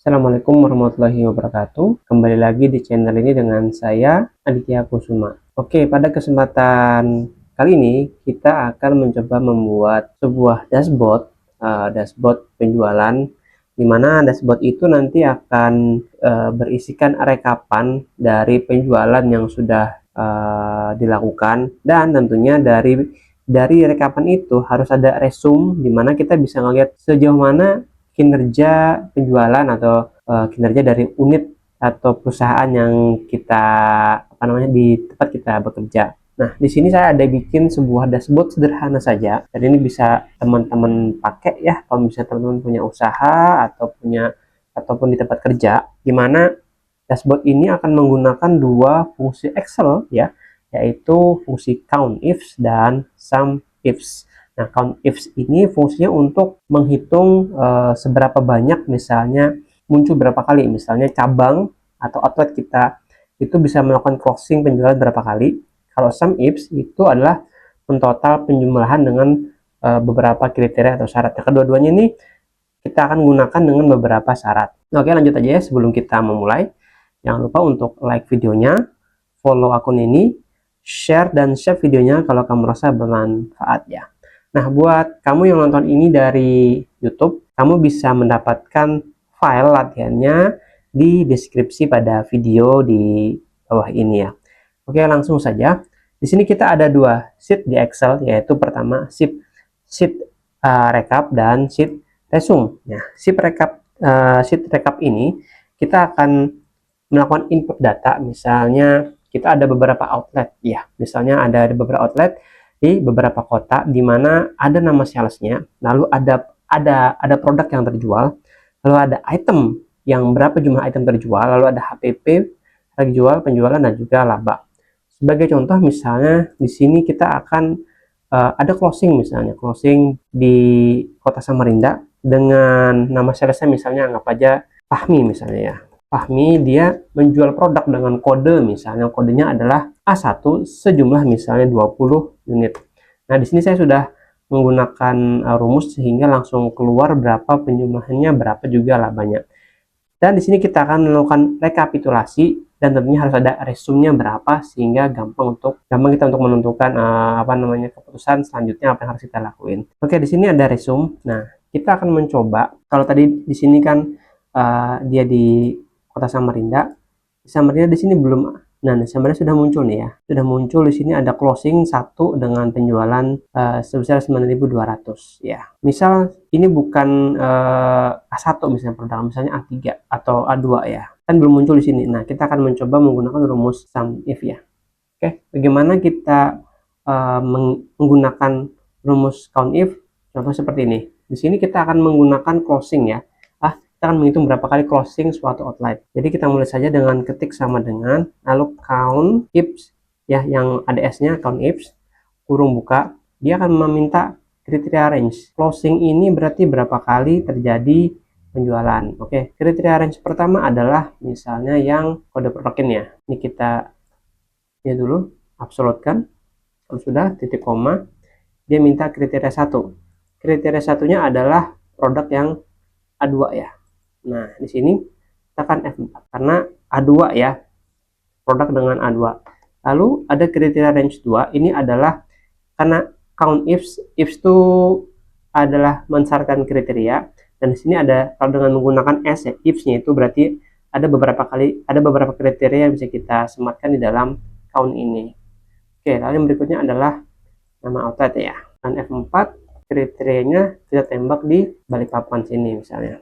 Assalamualaikum warahmatullahi wabarakatuh. Kembali lagi di channel ini dengan saya Aditya Kusuma. Oke, pada kesempatan kali ini kita akan mencoba membuat sebuah dashboard penjualan, di mana dashboard itu nanti akan berisikan rekapan dari penjualan yang sudah dilakukan, dan tentunya dari rekapan itu harus ada resume, di mana kita bisa melihat sejauh mana kinerja penjualan atau kinerja dari unit atau perusahaan yang kita di tempat kita bekerja. Nah, di sini saya ada bikin sebuah dashboard sederhana saja. Dan ini bisa teman-teman pakai ya kalau misalnya teman-teman punya usaha ataupun di tempat kerja, di mana dashboard ini akan menggunakan dua fungsi Excel ya, yaitu fungsi COUNTIFs dan SUMIFs. Nah, COUNTIFs ini fungsinya untuk menghitung seberapa banyak, misalnya muncul berapa kali, misalnya cabang atau outlet kita itu bisa melakukan closing penjualan berapa kali. Kalau SUMIFs itu adalah mentotal penjumlahan dengan beberapa kriteria atau syarat. Nah, kedua-duanya ini kita akan gunakan dengan beberapa syarat. Oke, lanjut aja ya. Sebelum kita memulai, jangan lupa untuk like videonya, follow akun ini, share dan save videonya kalau kamu rasa bermanfaat ya. Nah, buat kamu yang nonton ini dari YouTube, kamu bisa mendapatkan file latihannya di deskripsi pada video di bawah ini ya. Oke, langsung saja. Di sini kita ada dua sheet di Excel, yaitu pertama sheet recap dan sheet resume. Nah, sheet recap ini kita akan melakukan input data. Misalnya kita ada beberapa outlet ya, misalnya ada beberapa outlet di beberapa kota, di mana ada nama salesnya, lalu ada produk yang terjual, lalu ada item yang berapa jumlah item terjual, lalu ada HPP, harga jual, penjualan, dan juga laba. Sebagai contoh, misalnya di sini kita akan ada closing, misalnya closing di kota Samarinda dengan nama salesnya misalnya anggap aja Fahmi misalnya ya. Fahmi dia menjual produk dengan kode, misalnya kodenya adalah A1 sejumlah misalnya 20 unit. Nah, di sini saya sudah menggunakan rumus sehingga langsung keluar berapa penjumlahannya, berapa juga labanya. Dan di sini kita akan melakukan rekapitulasi, dan tentunya harus ada resumenya berapa sehingga gampang kita untuk menentukan keputusan selanjutnya apa yang harus kita lakuin. Oke, di sini ada resume. Nah, kita akan mencoba, kalau tadi di sini kan dia di kota Samarinda. Samarinda di sini belum. Nah, Samarinda sudah muncul nih ya. Sudah muncul di sini ada closing 1 dengan penjualan sebesar 9.200 ya. Misal ini bukan A1 misalnya produk, misalnya A3 atau A2 ya. Kan belum muncul di sini. Nah, kita akan mencoba menggunakan rumus SUMIF ya. Oke, bagaimana kita menggunakan rumus COUNTIF? Contoh seperti ini. Di sini kita akan menggunakan closing ya. Kita akan menghitung berapa kali closing suatu outlet. Jadi kita mulai saja dengan ketik sama dengan, lalu COUNTIFs ya, yang ada S-nya, COUNTIFs, kurung buka, dia akan meminta kriteria range. Closing ini berarti berapa kali terjadi penjualan. Oke, kriteria range pertama adalah misalnya yang kode produknya. Ini kita lihat dulu, absolutkan. Kalau sudah, titik koma, dia minta kriteria 1. Kriteria satunya adalah produk yang A2 ya. Nah, di sini tekan F4 karena A2 ya, produk dengan A2. Lalu ada kriteria range 2, ini adalah karena COUNTIFs itu adalah mensyaratkan kriteria, dan di sini ada, kalau dengan menggunakan S ya, ifs-nya itu berarti ada beberapa kriteria yang bisa kita sematkan di dalam count ini. Oke, lalu yang berikutnya adalah nama outlet ya. Dan F4 kriterianya kita tembak di Balikpapan sini misalnya.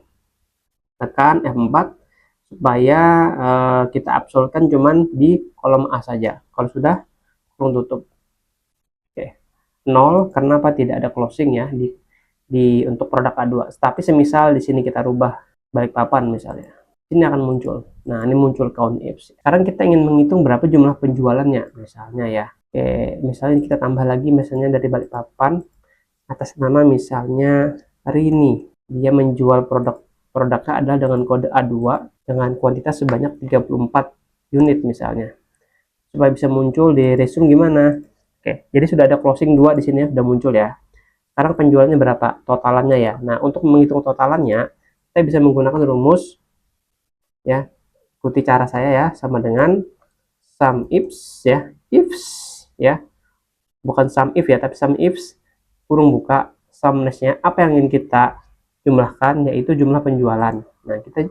Tekan F4 supaya kita absolutkan cuman di kolom A saja. Kalau sudah, langsung tutup. Oke, 0 karena tidak ada closing ya untuk produk A2. Tapi semisal di sini kita rubah Balikpapan misalnya, ini akan muncul. Nah, ini muncul COUNTIFs. Sekarang kita ingin menghitung berapa jumlah penjualannya misalnya ya. Oke, misalnya kita tambah lagi misalnya dari Balikpapan atas nama misalnya Rini. Dia menjual produknya adalah dengan kode A2 dengan kuantitas sebanyak 34 unit misalnya. Supaya bisa muncul di resume gimana? Oke, jadi sudah ada closing 2 di sini, sudah muncul ya. Sekarang penjualannya berapa? Totalannya ya. Nah, untuk menghitung totalannya, kita bisa menggunakan rumus ya. Ikuti cara saya ya, sama dengan sum ifs ya, ifs ya, bukan sum if ya, tapi sum ifs kurung buka sumness-nya apa yang ingin kita jumlahkan, yaitu jumlah penjualan. Nah, kita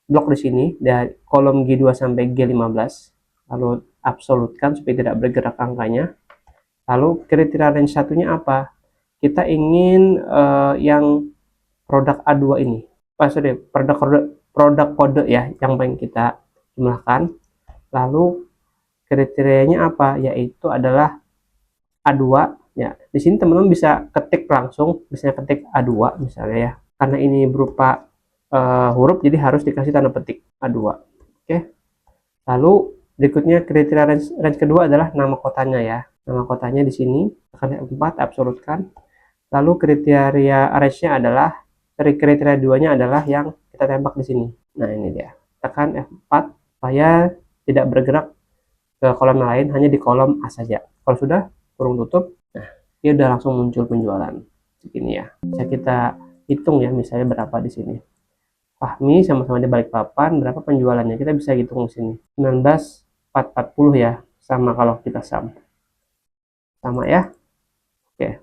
blok di sini dari kolom G2 sampai G15, lalu absolutkan supaya tidak bergerak angkanya. Lalu kriteria range satunya apa? Kita ingin yang produk A2 ini, sorry, produk kode ya, yang pengen kita jumlahkan. Lalu kriterianya apa? Yaitu adalah A2 ya. Di sini teman-teman bisa ketik langsung, bisa ketik A2 misalnya ya. Karena ini berupa huruf, jadi harus dikasih tanda petik A2. Oke. Lalu berikutnya kriteria range kedua adalah nama kotanya ya. Nama kotanya di sini tekan F4 absolutkan. Lalu kriteria range-nya adalah, dari kriteria duanya adalah yang kita tembak di sini. Nah, ini dia. Tekan F4 supaya tidak bergerak ke kolom lain, hanya di kolom A saja. Kalau sudah, kurung tutup. Nah, dia udah langsung muncul penjualan segini ya. Bisa kita hitung ya, misalnya berapa di sini. Fahmi sama-sama di Balikpapan, berapa penjualannya? Kita bisa hitung di sini. 19.440 ya, sama kalau kita sama ya. Oke.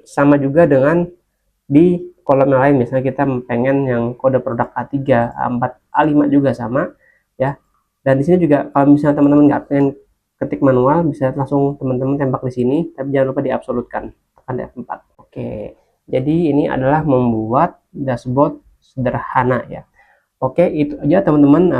Sama juga dengan di kolom yang lain, misalnya kita pengen yang kode produk A3, A4, A5 juga sama ya. Dan di sini juga kalau misalnya teman-teman nggak pengen ketik manual, bisa langsung teman-teman tembak di sini, tapi jangan lupa diabsolutkan, tekan F4. Oke, jadi ini adalah membuat dashboard sederhana ya. Oke, itu aja teman-teman,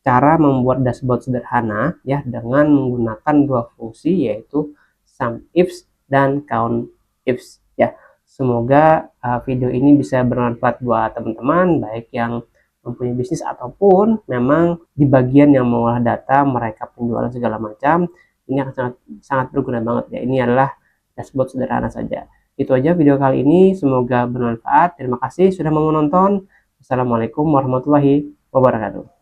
cara membuat dashboard sederhana ya, dengan menggunakan dua fungsi, yaitu sum ifs dan count ifs ya. Semoga video ini bisa bermanfaat buat teman-teman, baik yang mempunyai bisnis ataupun memang di bagian yang mengolah data, mereka penjualan segala macam. Ini akan sangat berguna banget ya. Ini adalah dashboard sederhana saja. Itu aja video kali ini, semoga bermanfaat. Terima kasih sudah menonton. Assalamualaikum warahmatullahi wabarakatuh.